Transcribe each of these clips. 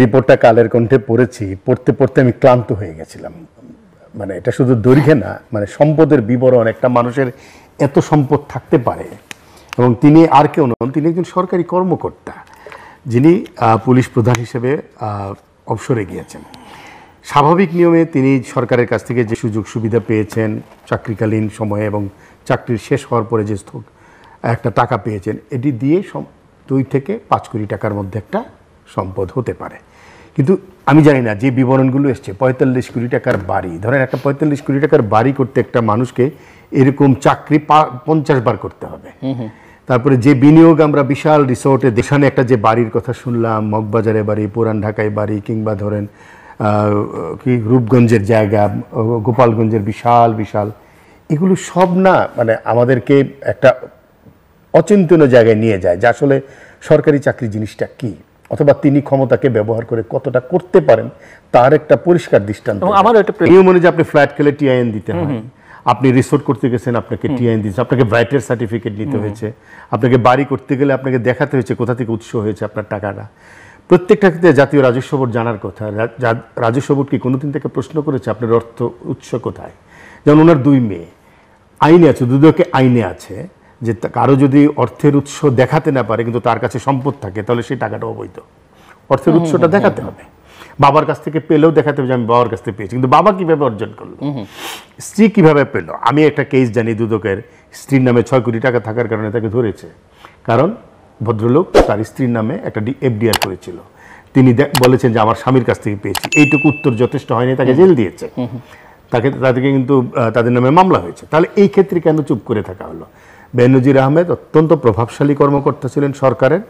রিপোর্টটা কালের কণ্ঠে পড়েছি, পড়তে পড়তে আমি ক্লান্ত হয়ে গেছিলাম। মানে এটা শুধু দৈর্ঘ্যে না, মানে সম্পদের বিবরণ, একটা মানুষের এত সম্পদ থাকতে পারে। এবং তিনি আর কেউ নন, তিনি একজন সরকারি কর্মকর্তা, যিনি পুলিশ প্রধান হিসেবে অবসরে গিয়েছেন। স্বাভাবিক নিয়মে তিনি সরকারের কাছ থেকে যে সুযোগ সুবিধা পেয়েছেন চাকরিকালীন সময়ে এবং চাকরির শেষ হওয়ার পরে যে একটা টাকা পেয়েছেন, এটি দিয়ে 2 থেকে 5 কোটি টাকার মধ্যে একটা সম্পদ হতে পারে। কিন্তু আমি জানি না যে বিবরণগুলো এসছে, 45 কোটি টাকার বাড়ি, ধরেন একটা 45 কোটি টাকার বাড়ি করতে একটা মানুষকে এরকম চাকরি 50 বার করতে হবে। তারপরে যে বিনিয়োগ আমরা বিশাল রিসোর্টে দেশানে একটা যে বাড়ির কথা শুনলাম, মগবাজারে বাড়ি, পুরান ঢাকায় বাড়ি, কিংবা ধরেন কি রূপগঞ্জের জায়গা, গোপালগঞ্জের বিশাল বিশাল, এগুলো সব না মানে আমাদেরকে একটা অচিন্তনীয় জায়গায় নিয়ে যায় যে আসলে সরকারি চাকরি জিনিসটা কি, অথবা তিনি ক্ষমতাকে ব্যবহার করে কতটা করতে পারেন তার একটা পরিষ্কার দৃষ্টান্ত। নিয়ম অনুযায়ী আপনি ফ্ল্যাট খেলে টিআইএন দিতে হয়, আপনি রিসোর্ট করতে গেছেন আপনাকে টিআইএন দিতে, আপনাকে ব্রাইটের সার্টিফিকেট নিতে হয়েছে, আপনাকে বাড়ি করতে গেলে আপনাকে দেখাতে হয়েছে কোথা থেকে উৎস হয়েছে আপনার টাকাটা। প্রত্যেকটা ক্ষেত্রে জাতীয় রাজস্ব বোর্ড জানার কথা। রাজস্ব বোর্ড কি কোনোদিন থেকে প্রশ্ন করেছে আপনার অর্থ উৎস কোথায়? যেমন ওনার 2 মেয়ে আইনে আছে, দুদকে আইনে আছে যে কারো যদি অর্থের উৎস দেখাতে না পারে কিন্তু তার কাছে সম্পদ থাকে, তাহলে সেই টাকাটা অবৈধ। অর্থের উৎসটা দেখাতে হবে। বাবার কাছ থেকে পেলেও দেখাতে হবে যে আমি বাবার কাছ থেকে পেয়েছি, কিন্তু বাবা কিভাবে অর্জন করলো, স্ত্রী কিভাবে পেল। আমি একটা কেস জানি, দুদকের স্ত্রীর নামে 6 কোটি টাকা থাকার কারণে তাকে ধরেছে, কারণ ভদ্রলোক তার স্ত্রীর নামে একটা এফডিআর করেছিল। তিনি বলেছেন যে আমার স্বামীর কাছ থেকে পেয়েছি, এইটুকু উত্তর যথেষ্ট হয়নি, তাকে জেল দিয়েছে, তাদেরকে কিন্তু তাদের নামে মামলা হয়েছে। তাহলে এই ক্ষেত্রে কেন চুপ করে থাকা হলো? বেনজির আহমেদ অত্যন্ত প্রভাবশালী কর্মকর্তা ছিলেন সরকারের,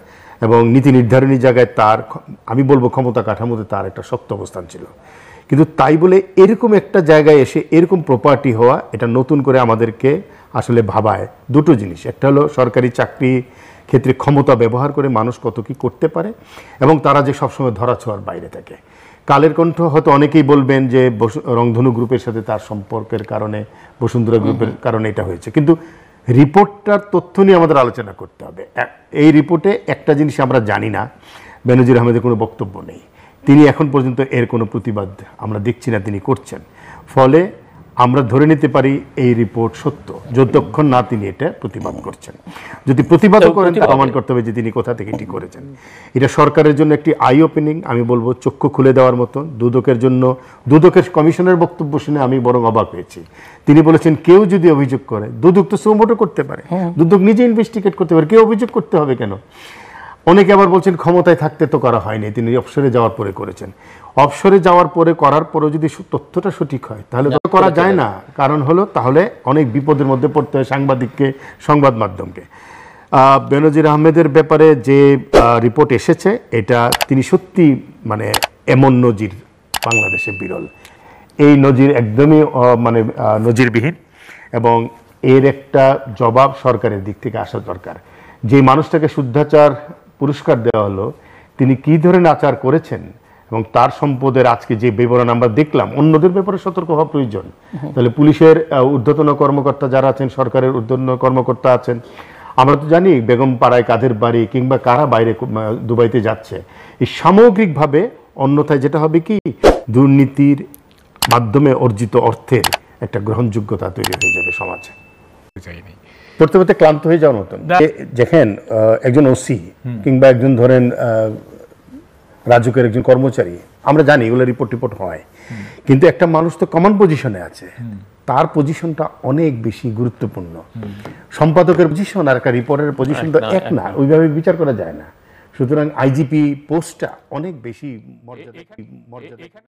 এবং নীতি নির্ধারণী জায়গায় তার, আমি বলবো ক্ষমতা কাঠামোতে তার একটা শক্ত অবস্থান ছিল। কিন্তু তাই বলে এরকম একটা জায়গায় এসে এরকম প্রপার্টি হওয়া, এটা নতুন করে আমাদেরকে আসলে ভাবায় দুটো জিনিস। একটা হলো সরকারি চাকরি ক্ষেত্রে ক্ষমতা ব্যবহার করে মানুষ কত কি করতে পারে, এবং তারা যে সবসময় ধরাছোঁয়ার বাইরে থাকে। কালের কণ্ঠ হয়তো অনেকেই বলবেন যে রংধনু গ্রুপের সাথে তার সম্পর্কের কারণে, বসুন্ধরা গ্রুপের কারণে এটা হয়েছে, কিন্তু রিপোর্টটার তথ্য নিয়ে আমাদের আলোচনা করতে হবে। এই রিপোর্টে একটা জিনিস আমরা জানি না, বেনজির আহমেদের কোনো বক্তব্য নেই, তিনি এখন পর্যন্ত এর কোনো প্রতিবাদ আমরা দেখছি না তিনি করছেন। ফলে আমরা ধরে নিতে পারি এই রিপোর্ট সত্য যতক্ষণ না তিনি এটা প্রতিবাদ করছেন। যদি প্রতিবাদও করেন, প্রমাণ করতে হবে যে তিনি কোথা থেকে এটি করেছেন। এটা সরকারের জন্য একটি আই ওপেনিং, আমি বলবো চক্ষু খুলে দেওয়ার মতো। দুদকের জন্য, দুদকের কমিশনের বক্তব্য শুনে আমি বরং অবাক হয়েছি। তিনি বলেছেন কেউ যদি অভিযোগ করে, দুদক তো সুমোটো করতে পারে, দুদক নিজে ইনভেস্টিগেট করতে পারে, কেউ অভিযোগ করতে হবে কেন? অনেকে আবার বলছেন ক্ষমতায় থাকতে তো করা হয়নি, তিনি অবসরে যাওয়ার পরে করেছেন। অবসরে যাওয়ার পরে করার পরেও যদি তথ্যটা সঠিক হয় তাহলে তো করা যায় না। কারণ হলো তাহলে অনেক বিপদের মধ্যে পড়তে হয় সাংবাদিককে, সংবাদ মাধ্যমকে। বেনজির আহমেদের ব্যাপারে যে রিপোর্ট এসেছে, এটা তিনি সত্যি মানে এমন নজির বাংলাদেশে বিরল। এই নজির একদমই মানে নজিরবিহীন, এবং এর একটা জবাব সরকারের দিক থেকে আসা দরকার। যে মানুষটাকে শুদ্ধাচার পুরস্কার দেওয়া হলো, তিনি কি ধরনের আচার করেছেন এবং তার সম্পদের আজকে যে বিবরণ আমরা দেখলাম, অন্যদের ব্যাপারে সতর্ক হওয়া প্রয়োজন। তাহলে পুলিশের ঊর্ধ্বতন কর্মকর্তা যারা আছেন, সরকারের ঊর্ধ্বতন কর্মকর্তা আছেন, আমরা তো জানি বেগম পাড়ায় কাদের বাড়ি কিংবা কারা বাইরে দুবাইতে যাচ্ছে। এই সামগ্রিকভাবে অন্যথায় যেটা হবে কি, দুর্নীতির মাধ্যমে অর্জিত অর্থের একটা গ্রহণযোগ্যতা তৈরি হয়ে যাবে সমাজে। পড়তে পড়তে ক্লান্ত হয়ে যাওয়ার মতন। দেখেন, একজন ওসি কিংবা একজন ধরেন রাজুকের একজন কর্মচারী, আমরা জানি এগুলো রিপোর্ট হয়, কিন্তু একটা মানুষ তো কমন পজিশনে আছে, তার পজিশনটা অনেক বেশি গুরুত্বপূর্ণ। সম্পাদকের পজিশন আর একটা রিপোর্টের পজিশন তো এক না, ওইভাবে বিচার করা যায় না। সুতরাং আইজিপি পোস্টটা অনেক বেশি মর্যাদা।